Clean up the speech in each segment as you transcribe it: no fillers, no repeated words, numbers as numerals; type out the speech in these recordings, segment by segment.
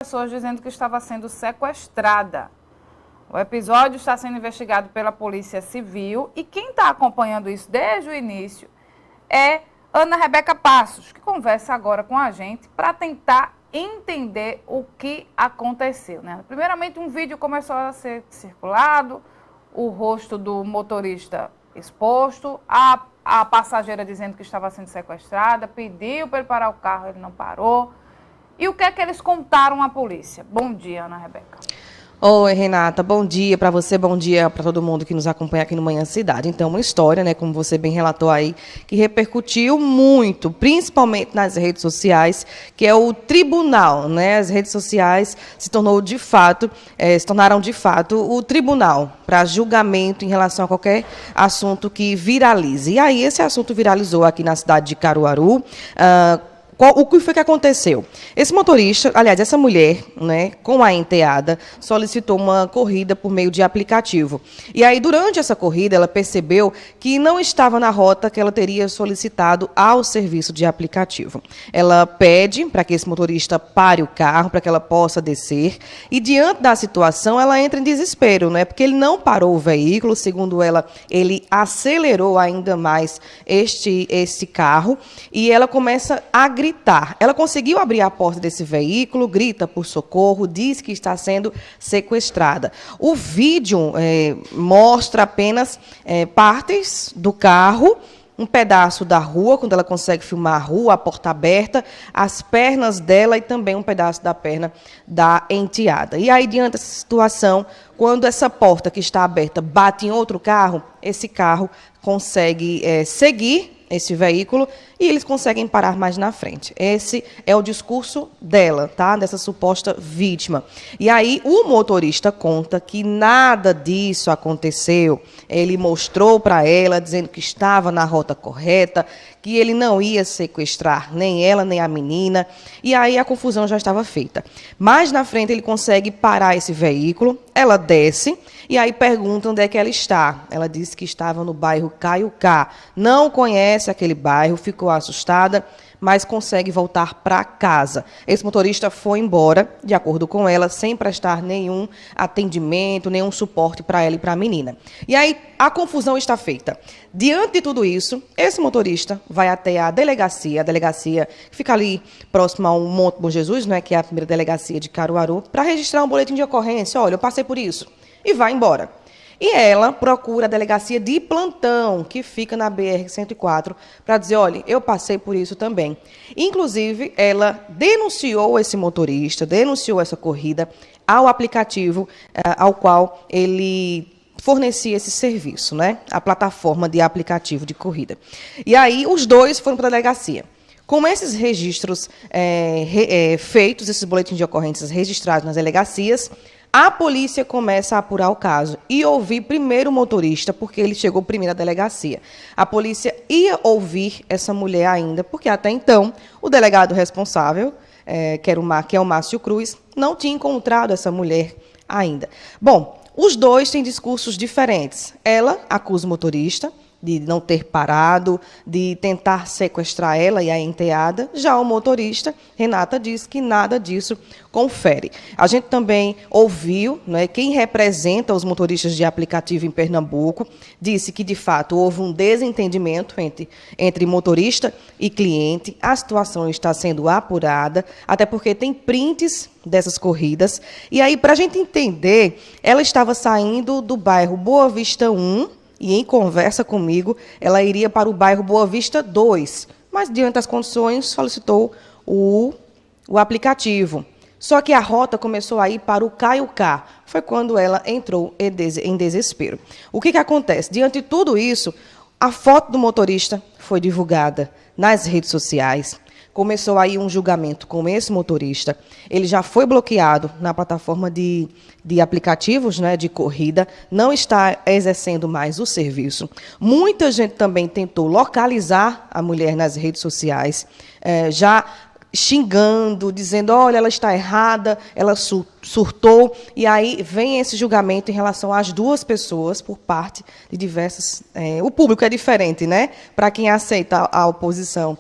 pessoas dizendo que estava sendo sequestrada. O episódio está sendo investigado pela Polícia Civil e quem está acompanhando isso desde o início é Ana Rebeca Passos, que conversa agora com a gente para tentar entender o que aconteceu, né? Primeiramente, um vídeo começou a ser circulado, o rosto do motorista exposto, a passageira dizendo que estava sendo sequestrada, pediu para ele parar o carro, ele não parou. E o que é que eles contaram à polícia? Bom dia, Ana Rebeca. Oi, Renata, bom dia para você, bom dia para todo mundo que nos acompanha aqui no Manhã Cidade. Então, uma história, né, como você bem relatou aí, que repercutiu muito, principalmente nas redes sociais, que é o tribunal, né? As redes sociais se tornaram de fato o tribunal para julgamento em relação a qualquer assunto que viralize. E aí, esse assunto viralizou aqui na cidade de Caruaru. O que foi que aconteceu? Esse motorista, aliás, essa mulher, né, com a enteada, solicitou uma corrida por meio de aplicativo. E aí, durante essa corrida, ela percebeu que não estava na rota que ela teria solicitado ao serviço de aplicativo. Ela pede para que esse motorista pare o carro, para que ela possa descer. E, diante da situação, ela entra em desespero, né, porque ele não parou o veículo. Segundo ela, ele acelerou ainda mais este carro. E ela começa a gritar. Ela conseguiu abrir a porta desse veículo, grita por socorro, diz que está sendo sequestrada. O vídeo mostra apenas partes do carro, um pedaço da rua, quando ela consegue filmar a rua, a porta aberta, as pernas dela e também um pedaço da perna da enteada. E aí, diante dessa situação, quando essa porta que está aberta bate em outro carro, esse carro consegue seguir esse veículo e eles conseguem parar mais na frente. Esse é o discurso dela, tá? Dessa suposta vítima. E aí o motorista conta que nada disso aconteceu. Ele mostrou para ela, dizendo que estava na rota correta, que ele não ia sequestrar nem ela, nem a menina. E aí a confusão já estava feita. Mais na frente ele consegue parar esse veículo, ela desce, e aí pergunta onde é que ela está. Ela disse que estava no bairro Caiucá. Não conhece aquele bairro, ficou assustada, mas consegue voltar para casa. Esse motorista foi embora, de acordo com ela, sem prestar nenhum atendimento, nenhum suporte para ela e para a menina. E aí a confusão está feita. Diante de tudo isso, esse motorista vai até a delegacia que fica ali próximo ao Monte Bom Jesus, né, que é a primeira delegacia de Caruaru, para registrar um boletim de ocorrência. Olha, eu passei por isso. E vai embora. E ela procura a delegacia de plantão, que fica na BR-104, para dizer, olha, eu passei por isso também. Inclusive, ela denunciou esse motorista, denunciou essa corrida ao aplicativo ao qual ele fornecia esse serviço, né? A plataforma de aplicativo de corrida. E aí, os dois foram para a delegacia. Com esses registros feitos, esses boletins de ocorrências registrados nas delegacias, a polícia começa a apurar o caso e ouvir primeiro o motorista, porque ele chegou primeiro à delegacia. A polícia ia ouvir essa mulher ainda, porque até então o delegado responsável, que é o Márcio Cruz, não tinha encontrado essa mulher ainda. Bom, os dois têm discursos diferentes. Ela acusa o motorista de não ter parado, de tentar sequestrar ela e a enteada. Já o motorista, Renata, diz que nada disso confere. A gente também ouviu, né, quem representa os motoristas de aplicativo em Pernambuco, disse que, de fato, houve um desentendimento entre motorista e cliente. A situação está sendo apurada, até porque tem prints dessas corridas. E aí, para a gente entender, ela estava saindo do bairro Boa Vista 1, e em conversa comigo, ela iria para o bairro Boa Vista 2, mas, diante das condições, solicitou o aplicativo. Só que a rota começou a ir para o Caiucá. Foi quando ela entrou em desespero. O que acontece? Diante de tudo isso, a foto do motorista foi divulgada nas redes sociais. Começou aí um julgamento com esse motorista. Ele já foi bloqueado na plataforma de aplicativos, né, de corrida, não está exercendo mais o serviço. Muita gente também tentou localizar a mulher nas redes sociais, já xingando, dizendo, olha, ela está errada, ela surtou, e aí vem esse julgamento em relação às duas pessoas por parte de diversas... o público é diferente, né? Para quem aceita a oposição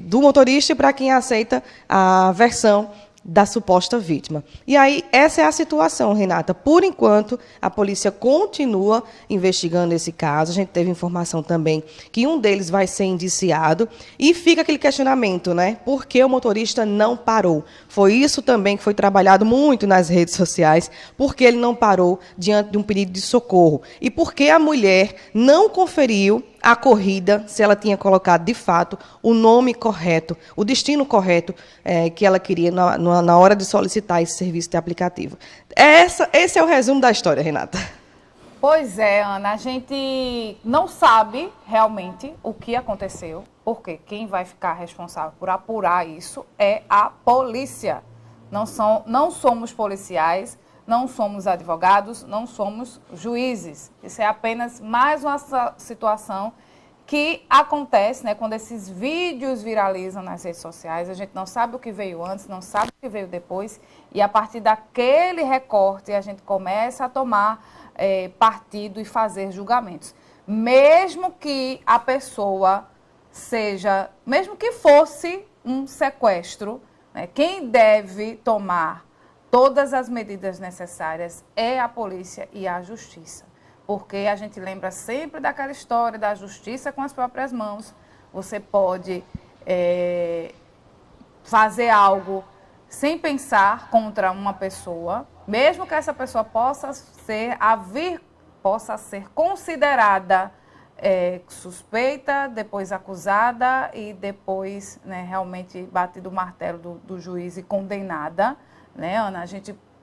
do motorista e para quem aceita a versão da suposta vítima. E aí, essa é a situação, Renata. Por enquanto, a polícia continua investigando esse caso. A gente teve informação também que um deles vai ser indiciado. E fica aquele questionamento, né? Por que o motorista não parou? Foi isso também que foi trabalhado muito nas redes sociais. Por que ele não parou diante de um pedido de socorro? E por que a mulher não conferiu a corrida, se ela tinha colocado, de fato, o nome correto, o destino correto que ela queria na hora de solicitar esse serviço de aplicativo. Esse é o resumo da história, Renata. Pois é, Ana, a gente não sabe realmente o que aconteceu, porque quem vai ficar responsável por apurar isso é a polícia. Não somos policiais, não somos advogados, não somos juízes. Isso é apenas mais uma situação que acontece, né, quando esses vídeos viralizam nas redes sociais. A gente não sabe o que veio antes, não sabe o que veio depois, e a partir daquele recorte a gente começa a tomar partido e fazer julgamentos. Mesmo que a pessoa seja, mesmo que fosse um sequestro, né, quem deve tomar todas as medidas necessárias é a polícia e a justiça. Porque a gente lembra sempre daquela história da justiça com as próprias mãos. Você pode fazer algo sem pensar contra uma pessoa, mesmo que essa pessoa possa ser considerada suspeita, depois acusada e depois, né, realmente batido o martelo do juiz e condenada. Né, Ana?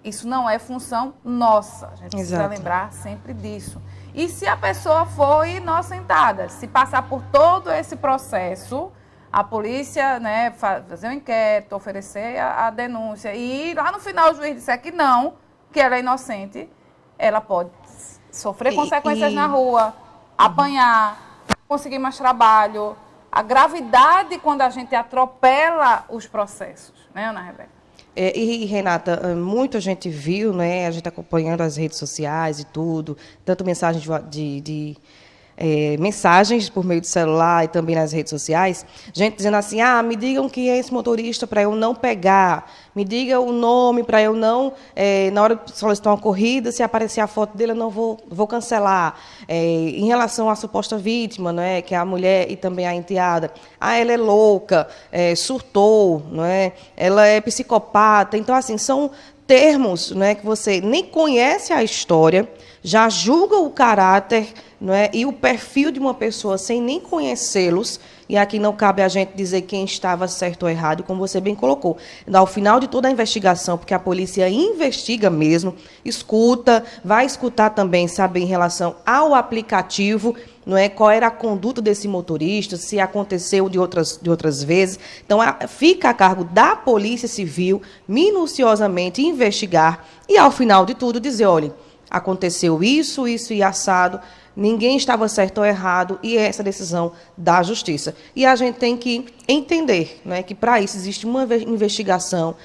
Isso não é função nossa. A gente precisa lembrar sempre disso. E se a pessoa for inocentada, se passar por todo esse processo, a polícia, né, fazer um inquérito, oferecer a denúncia, e lá no final o juiz disser que não, que ela é inocente, ela pode sofrer consequências na rua, apanhar, conseguir mais trabalho. A gravidade quando a gente atropela os processos, né, Ana Rebeca? E, Renata, muita gente viu, né, a gente acompanhando as redes sociais e tudo, tanto mensagens mensagens por meio do celular e também nas redes sociais, gente dizendo assim, me digam quem é esse motorista para eu não pegar, me diga o nome para eu não, na hora de solicitar uma corrida, se aparecer a foto dele, eu não vou cancelar. Em relação à suposta vítima, não é, que é a mulher e também a enteada, ela é louca, surtou, não é, ela é psicopata. Então, assim, são termos, não é, que você nem conhece a história, já julga o caráter, não é, e o perfil de uma pessoa sem nem conhecê-los, e aqui não cabe a gente dizer quem estava certo ou errado, como você bem colocou. Ao final de toda a investigação, porque a polícia investiga mesmo, escuta, vai escutar também, saber em relação ao aplicativo, não é, qual era a conduta desse motorista, se aconteceu de outras vezes. Então, fica a cargo da Polícia Civil, minuciosamente investigar, e ao final de tudo dizer, olha, aconteceu isso e assado, ninguém estava certo ou errado, e é essa decisão da Justiça. E a gente tem que entender, né, que para isso existe uma investigação,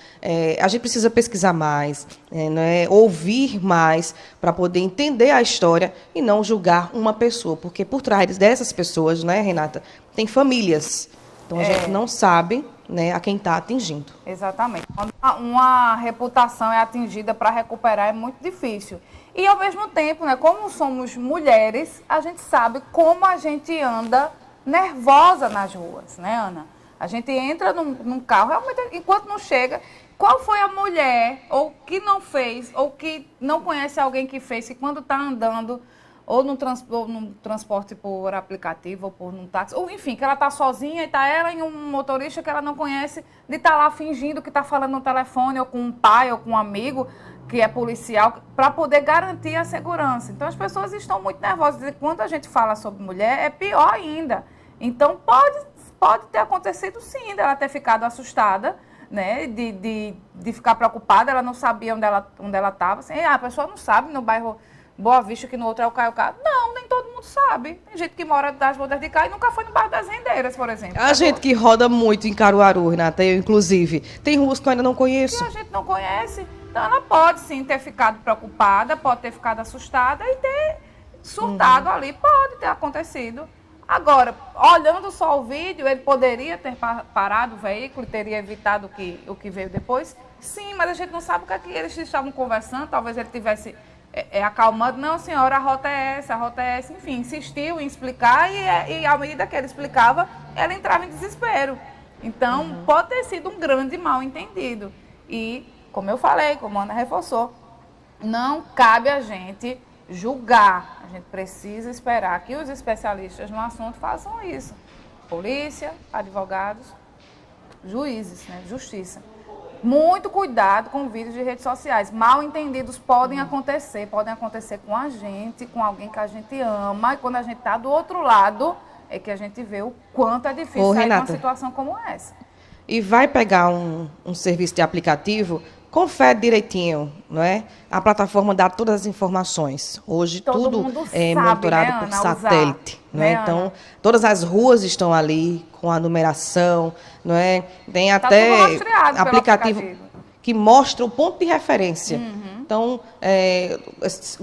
a gente precisa pesquisar mais, né, ouvir mais, para poder entender a história e não julgar uma pessoa, porque por trás dessas pessoas, né, Renata, tem famílias. Então a gente não sabe, né, a quem está atingindo. Exatamente. Quando uma reputação é atingida, para recuperar é muito difícil. E, ao mesmo tempo, né, como somos mulheres, a gente sabe como a gente anda nervosa nas ruas, né, Ana? A gente entra num carro, realmente, enquanto não chega, qual foi a mulher, ou que não fez, ou que não conhece alguém que fez, que quando está andando, ou num transporte por aplicativo, ou por num táxi, ou enfim, que ela está sozinha e está ela e um motorista que ela não conhece, de estar lá fingindo que está falando no telefone, ou com um pai, ou com um amigo, que é policial, para poder garantir a segurança. Então, as pessoas estão muito nervosas. E quando a gente fala sobre mulher, é pior ainda. Então, pode ter acontecido, sim, dela ter ficado assustada, né, de ficar preocupada, ela não sabia onde ela estava. Assim, a pessoa não sabe no bairro Boa Vista, que no outro é o Caiocá. Não, nem todo mundo sabe. Tem gente que mora das Bodas de Cá e nunca foi no bairro das Rendeiras, por exemplo. A gente que roda muito em Caruaru, Renata, eu inclusive, tem ruas que eu ainda não conheço. Que a gente não conhece. Então, ela pode, sim, ter ficado preocupada, pode ter ficado assustada e ter surtado ali. Pode ter acontecido. Agora, olhando só o vídeo, ele poderia ter parado o veículo e teria evitado o que veio depois? Sim, mas a gente não sabe o que é que eles estavam conversando, talvez ele tivesse acalmando. Não, senhora, a rota é essa, enfim, insistiu em explicar e à medida que ele explicava, ela entrava em desespero. Então, pode ter sido um grande mal-entendido. E, como eu falei, como a Ana reforçou, não cabe a gente julgar. A gente precisa esperar que os especialistas no assunto façam isso. Polícia, advogados, juízes, né, justiça. Muito cuidado com vídeos de redes sociais. Mal entendidos podem acontecer com a gente, com alguém que a gente ama. E quando a gente está do outro lado, é que a gente vê o quanto é difícil sair de uma situação como essa. E vai pegar um serviço de aplicativo, confere direitinho, não é? A plataforma dá todas as informações. Hoje tudo é monitorado por satélite, não é? Então, todas as ruas estão ali com a numeração, não é? Tem até aplicativo que mostra o ponto de referência. Então,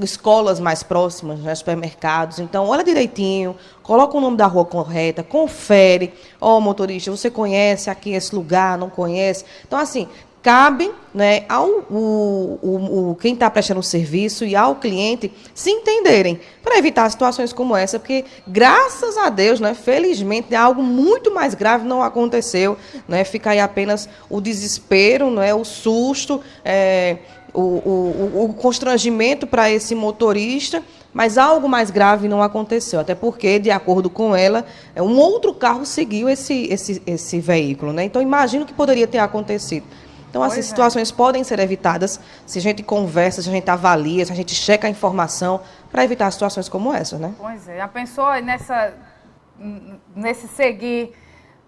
escolas mais próximas, né, supermercados. Então, olha direitinho, coloca o nome da rua correta, confere. Ó, motorista, você conhece aqui esse lugar, não conhece? Então, assim, cabe, né, quem está prestando o serviço e ao cliente se entenderem, para evitar situações como essa, porque, graças a Deus, né, felizmente, algo muito mais grave não aconteceu, né, fica aí apenas o desespero, né, o susto, o constrangimento para esse motorista, mas algo mais grave não aconteceu, até porque, de acordo com ela, um outro carro seguiu esse veículo, né, então imagino o que poderia ter acontecido. Então, essas situações podem ser evitadas se a gente conversa, se a gente avalia, se a gente checa a informação para evitar situações como essa, né? Pois é. Já pensou nesse seguir,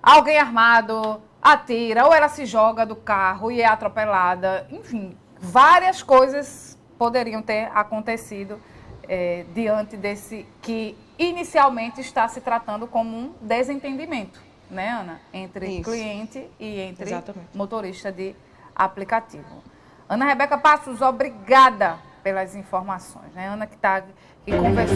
alguém armado atira, ou ela se joga do carro e é atropelada. Enfim, várias coisas poderiam ter acontecido diante desse que inicialmente está se tratando como um desentendimento, né, Ana? Entre cliente e entre motorista de aplicativo. Ana Rebeca Passos, obrigada pelas informações, né? Ana que conversou